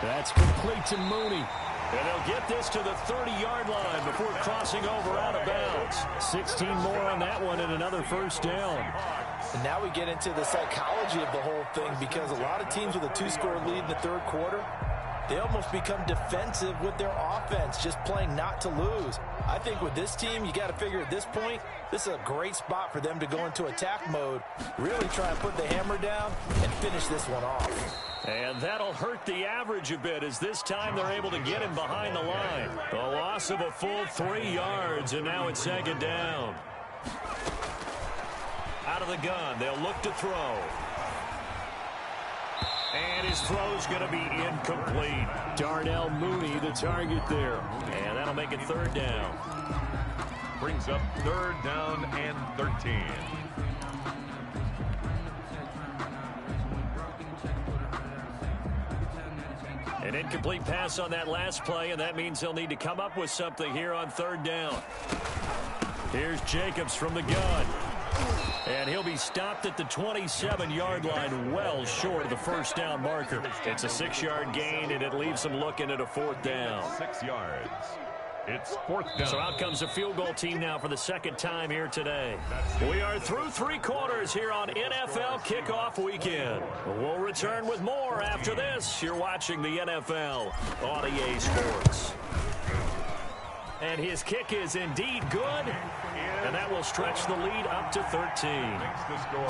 That's complete to Mooney. And they'll get this to the 30-yard line before crossing over out of bounds. 16 more on that one and another 1st down. And now we get into the psychology of the whole thing, because a lot of teams with a 2-score lead in the 3rd quarter, they almost become defensive with their offense, just playing not to lose. I think with this team, you got to figure at this point, this is a great spot for them to go into attack mode, really try and put the hammer down and finish this one off. And that'll hurt the average a bit, as this time they're able to get him behind the line. The loss of a full 3 yards, and now it's 2nd down. Out of the gun, they'll look to throw. And his throw's going to be incomplete. Darnell Mooney, the target there. And that'll make it 3rd down. Brings up 3rd down and 13. An incomplete pass on that last play, and that means they'll need to come up with something here on 3rd down. Here's Jacobs from the gun. And he'll be stopped at the 27-yard line, well short of the 1st down marker. It's a 6-yard gain, and it leaves them looking at a 4th down. 6 yards. It's 4th down. So out comes a field goal team now for the 2nd time here today. We are through 3 quarters here on NFL Kickoff Weekend. We'll return with more after this. You're watching the NFL on EA Sports. And his kick is indeed good, and that will stretch the lead up to 13.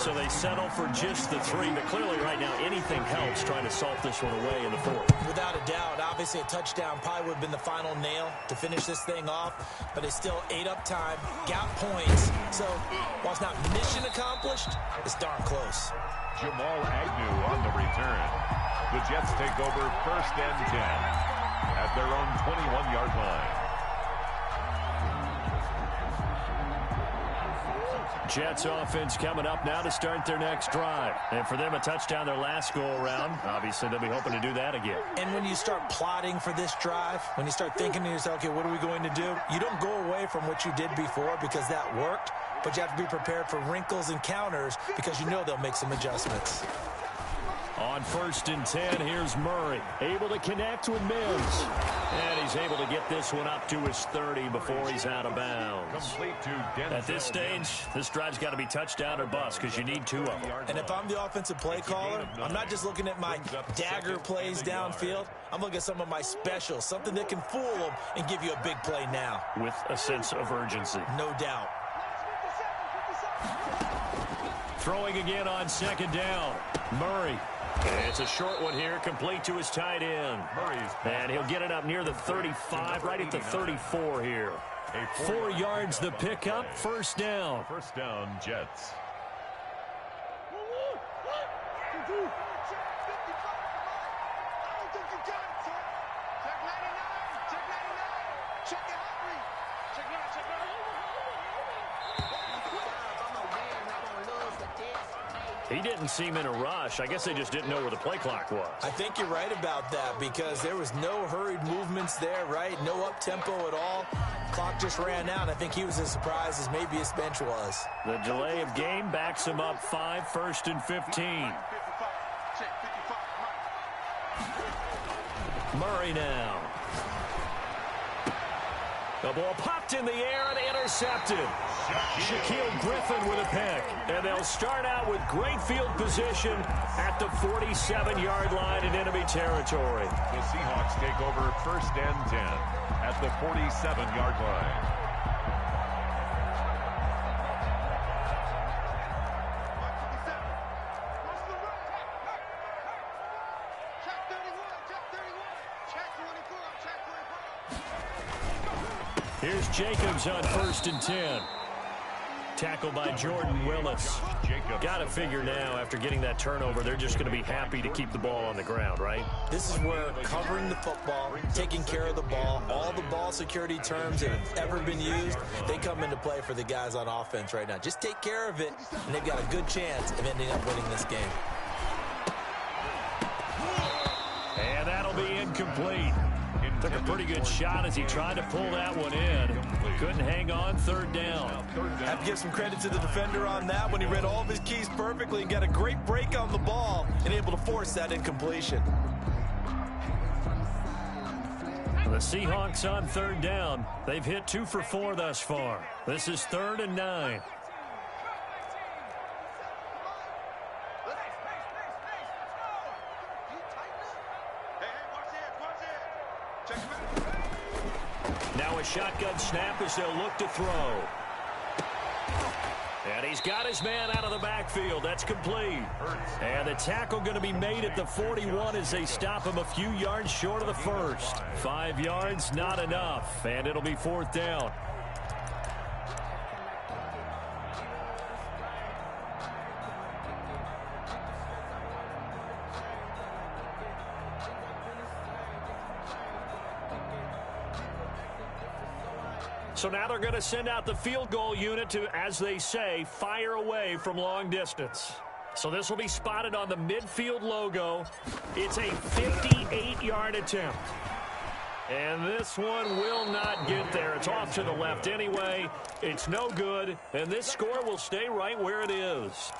So they settle for just the 3, but clearly right now anything helps trying to salt this one away in the 4th. Without a doubt, obviously a touchdown probably would have been the final nail to finish this thing off, but it's still ate up time, got points. So while it's not mission accomplished, it's darn close. Jamal Agnew on the return. The Jets take over 1st and 10 at their own 21-yard line. Jets offense coming up now to start their next drive. And for them, a touchdown their last go-around. Obviously, they'll be hoping to do that again. And when you start plotting for this drive, when you start thinking to yourself, okay, what are we going to do? You don't go away from what you did before because that worked, but you have to be prepared for wrinkles and counters because you know they'll make some adjustments. On 1st and 10, here's Murray, able to connect with Mims. And he's able to get this one up to his 30 before he's out of bounds. At this stage, this drive's got to be touchdown or bust because you need 2 of them. And if I'm the offensive play caller, I'm not just looking at my dagger plays downfield. I'm looking at some of my specials, something that can fool them and give you a big play now. With a sense of urgency. No doubt. Throwing again on 2nd down. Murray. It's a short one here, complete to his tight end. And he'll get it up near the 35, right at the 34 here. 4 yards the pickup, 1st down. 1st down, Jets. He didn't seem in a rush. I guess they just didn't know where the play clock was. I think you're right about that because there was no hurried movements there, right? No up-tempo at all. Clock just ran out. I think he was as surprised as maybe his bench was. The delay of game backs him up 5, 1st and 15. Murray now. The ball popped in the air and intercepted. Shaquille Griffin with a pick. And they'll start out with great field position at the 47-yard line in enemy territory. The Seahawks take over 1st and 10 at the 47-yard line. Here's Jacobs on 1st and 10. Tackle by Jordan Willis. Got to figure now, after getting that turnover, they're just going to be happy to keep the ball on the ground, right? This is where covering the football, taking care of the ball, all the ball security terms that have ever been used, they come into play for the guys on offense right now. Just take care of it, and they've got a good chance of ending up winning this game. And that'll be incomplete. Took a pretty good shot as he tried to pull that one in. Couldn't hang on, third down. Have to give some credit to the defender on that when he read all of his keys perfectly and got a great break on the ball and able to force that incompletion. The Seahawks on third down. They've hit 2 for 4 thus far. This is 3rd and 9. Now a shotgun snap as they'll look to throw. And he's got his man out of the backfield. That's complete. And the tackle going to be made at the 41 as they stop him a few yards short of the first. 5 yards, not enough. And it'll be 4th down. So now they're going to send out the field goal unit to, as they say, fire away from long distance. So this will be spotted on the midfield logo. It's a 58-yard attempt. And this one will not get there. It's off to the left anyway. It's no good, and this score will stay right where it is.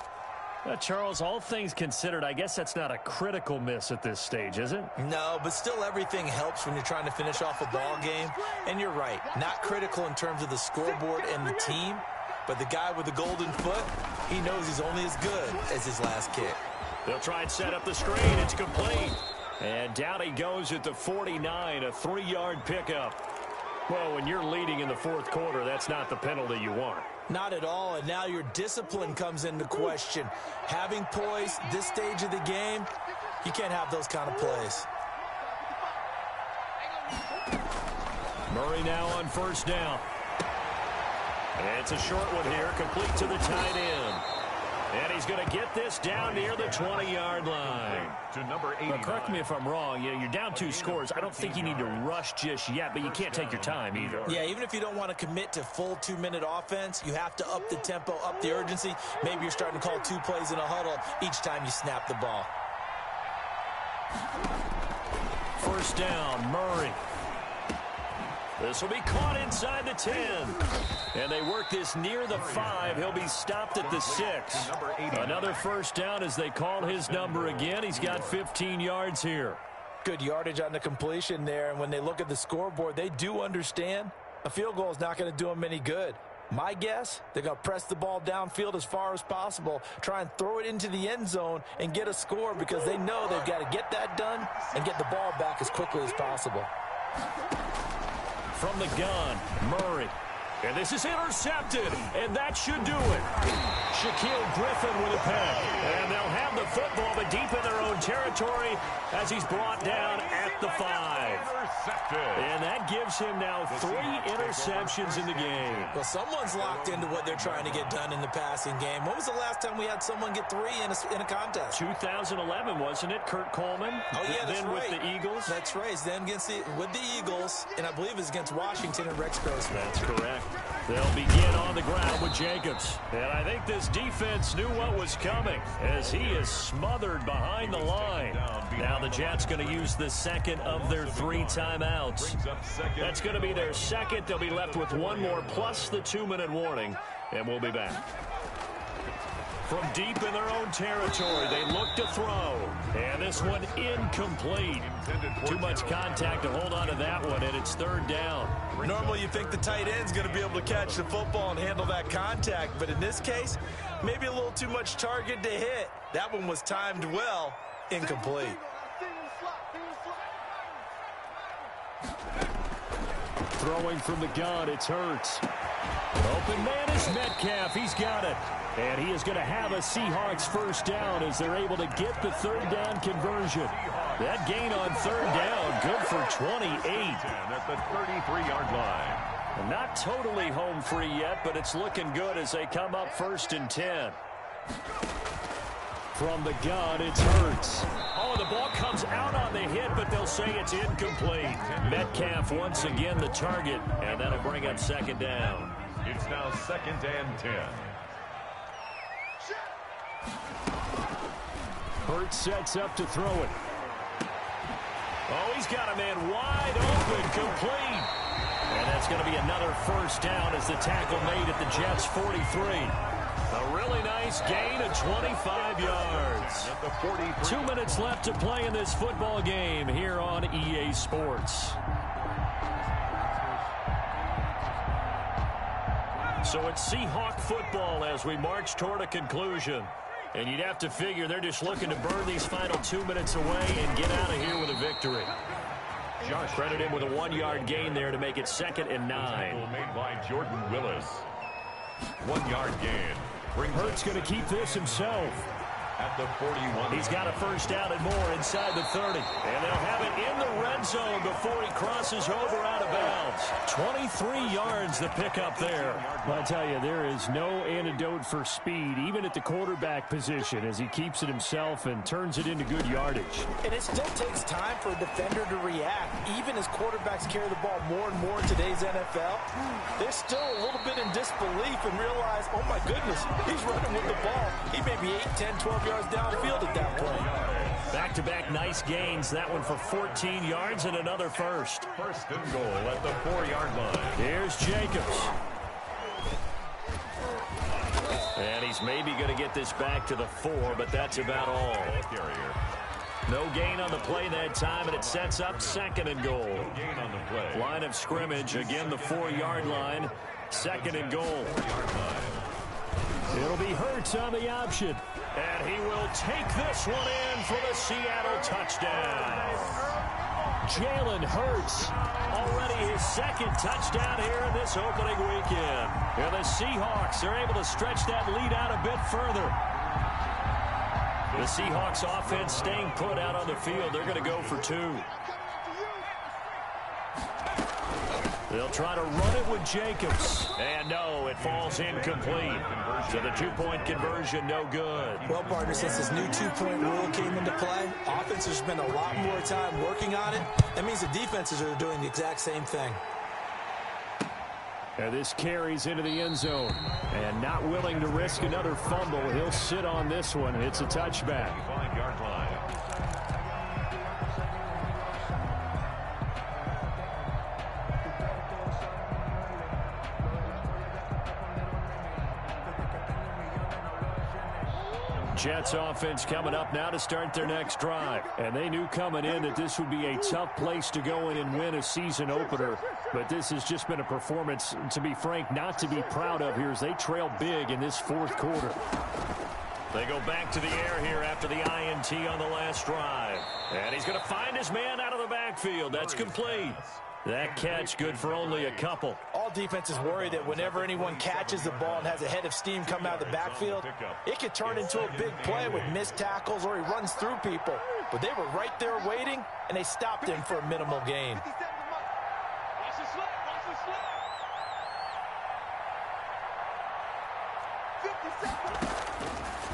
Charles, all things considered, I guess that's not a critical miss at this stage, is it? No, but still everything helps when you're trying to finish off a ball game. And you're right, not critical in terms of the scoreboard and the team, but the guy with the golden foot, he knows he's only as good as his last kick. They'll try and set up the screen. It's complete. And down he goes at the 49, a 3-yard pickup. Well, when you're leading in the 4th quarter, that's not the penalty you want. Not at all, and now your discipline comes into question. Having poise this stage of the game, you can't have those kind of plays. Murray now on 1st down. And it's a short one here, complete to the tight end. And he's going to get this down near the 20-yard line. But correct me if I'm wrong. You're down 2 scores. I don't think you need to rush just yet, but you can't take your time either. Yeah, even if you don't want to commit to full 2-minute offense, you have to up the tempo, up the urgency. Maybe you're starting to call 2 plays in a huddle each time you snap the ball. 1st down, Murray. This will be caught inside the 10. And they work this near the 5. He'll be stopped at the 6. Another 1st down as they call his number again. He's got 15 yards here. Good yardage on the completion there. And when they look at the scoreboard, they do understand a field goal is not going to do them any good. My guess, they're going to press the ball downfield as far as possible, try and throw it into the end zone and get a score because they know they've got to get that done and get the ball back as quickly as possible. From the gun, Murray. And this is intercepted, and that should do it. Shaquille Griffin with a pick. And they'll have the football, but deep in their own territory as he's brought down at the 5. And that gives him now 3 interceptions in the game. Well, someone's locked into what they're trying to get done in the passing game. When was the last time we had someone get 3 in a contest? 2011, wasn't it? Kurt Coleman. Oh, yeah, that's then right. with the Eagles. That's right. Then with the Eagles, and I believe it's against Washington and Rex Grossman. That's correct. They'll begin on the ground with Jacobs. And I think this defense knew what was coming as he is smothered behind the line. Now the Jets going to use the second of their 3 timeouts. That's going to be their second. They'll be left with 1 more plus the 2-minute warning. And we'll be back. From deep in their own territory, they look to throw. And this one incomplete. Too much contact to hold on to that one, and it's 3rd down. Normally you think the tight end's going to be able to catch the football and handle that contact, but in this case, maybe a little too much target to hit. That one was timed well, incomplete. Throwing from the gun, it's Hurts. Open man is Metcalf. He's got it. And he is going to have a Seahawks 1st down as they're able to get the 3rd down conversion. That gain on 3rd down, good for 28. At the 33-yard line. Not totally home free yet, but it's looking good as they come up 1st and 10. From the gun, it's Hurts. Oh, the ball comes out on the hit, but they'll say it's incomplete. Metcalf once again the target, and that'll bring up 2nd down. It's now 2nd and 10. Hurts sets up to throw it. Oh, he's got a man wide open, complete. And that's going to be another 1st down as the tackle made at the Jets' 43. A really nice gain of 25 yards. 2 minutes left to play in this football game here on EA Sports. So it's Seahawk football as we march toward a conclusion. And you'd have to figure they're just looking to burn these final 2 minutes away and get out of here with a victory. Credit him with a 1-yard gain there to make it 2nd and 9. Made by Jordan Willis. 1-yard gain. Hurts going to keep this himself. At the 41. He's got a 1st down and more inside the 30. And they'll have it in the red zone before he crosses over out of bounds. 23 yards to pick up there. I'll tell you, there is no antidote for speed, even at the quarterback position, as he keeps it himself and turns it into good yardage. And it still takes time for a defender to react. Even as quarterbacks carry the ball more and more in today's NFL, they're still a little bit in disbelief and realize, oh my goodness, he's running with the ball. He may be 8, 10, 12 yards downfield at that point. Back-to-back nice gains. That one for 14 yards and another 1st. 1st and goal at the 4-yard line. Here's Jacobs. And he's maybe going to get this back to the 4, but that's about all. No gain on the play that time, and it sets up 2nd and goal. No gain on the play. Line of scrimmage, again the 4-yard line. 2nd and goal. It'll be Hurts on the option. And he will take this one in for the Seattle touchdown. Jalen Hurts, already his 2nd touchdown here in this opening weekend. And the Seahawks are able to stretch that lead out a bit further. The Seahawks offense staying put out on the field. They're going to go for 2. They'll try to run it with Jacobs. And no, it falls incomplete. So the 2-point conversion, no good. Well, partner, since this new 2-point rule came into play, offenses spend a lot more time working on it. That means the defenses are doing the exact same thing. And this carries into the end zone. And not willing to risk another fumble. He'll sit on this one. It's a touchback. 5-yard line. Jets offense coming up now to start their next drive. And they knew coming in that this would be a tough place to go in and win a season opener. But this has just been a performance, to be frank, not to be proud of here as they trail big in this 4th quarter. They go back to the air here after the INT on the last drive. And he's going to find his man out of the backfield. That's complete. That catch good for only a couple. All defenses worry that whenever anyone catches the ball and has a head of steam come out of the backfield, it could turn into a big play with missed tackles or he runs through people. But they were right there waiting, and they stopped him for a minimal gain.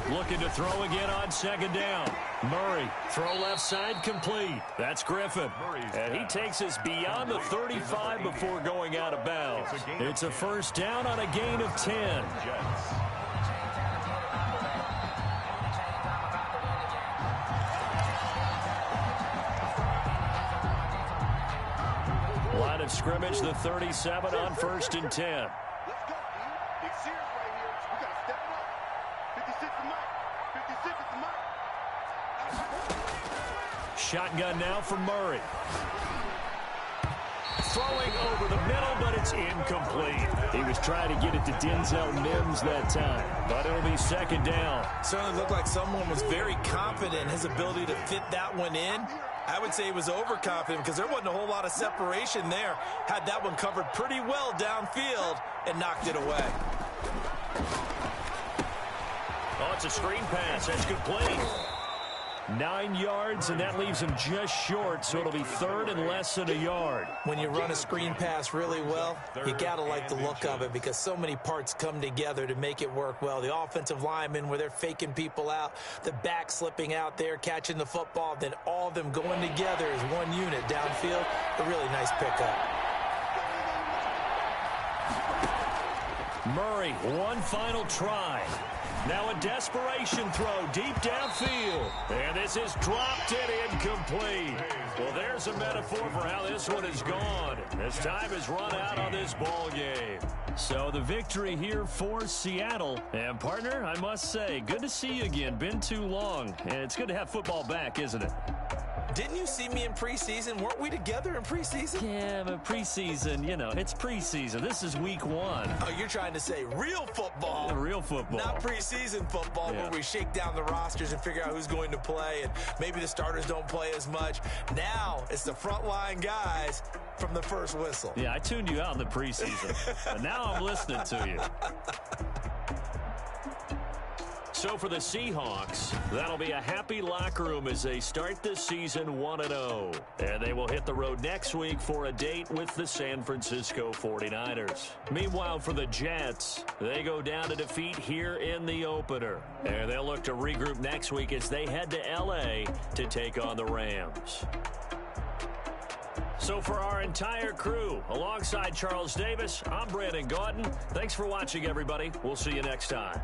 Looking to throw again on 2nd down. Murray, throw left side, complete. That's Griffin. And he takes us beyond the 35 before going out of bounds. It's a 1st down on a gain of 10. Line of scrimmage, the 37 on 1st and 10. Shotgun now from Murray. Throwing over the middle, but it's incomplete. He was trying to get it to Denzel Mims that time, but it'll be 2nd down. Certainly looked like someone was very confident in his ability to fit that one in. I would say he was overconfident because there wasn't a whole lot of separation there. Had that one covered pretty well downfield and knocked it away. Oh, it's a screen pass. That's complete. 9 yards, and that leaves him just short, so it'll be third and less than a yard. When you run a screen pass really well, you got to like the look of it because so many parts come together to make it work well. The offensive linemen, where they're faking people out, the back slipping out there, catching the football, then all of them going together as one unit downfield. A really nice pickup. Murray, one final try. Now a desperation throw deep downfield. And this is dropped and incomplete. Well, there's a metaphor for how this one is gone. As time has run out on this ball game. So the victory here for Seattle. And, partner, I must say, good to see you again. Been too long. And it's good to have football back, isn't it? Didn't you see me in preseason? Weren't we together in preseason? Yeah, but preseason, you know, it's preseason. This is week 1. Oh, you're trying to say real football. Yeah, real football. Not preseason football where we shake down the rosters and figure out who's going to play, and maybe the starters don't play as much. Now it's the frontline guys from the first whistle. Yeah, I tuned you out in the preseason, but now I'm listening to you. So for the Seahawks, that'll be a happy locker room as they start the season 1-0. And they will hit the road next week for a date with the San Francisco 49ers. Meanwhile, for the Jets, they go down to defeat here in the opener. And they'll look to regroup next week as they head to L.A. to take on the Rams. So for our entire crew, alongside Charles Davis, I'm Brandon Gaudin. Thanks for watching, everybody. We'll see you next time.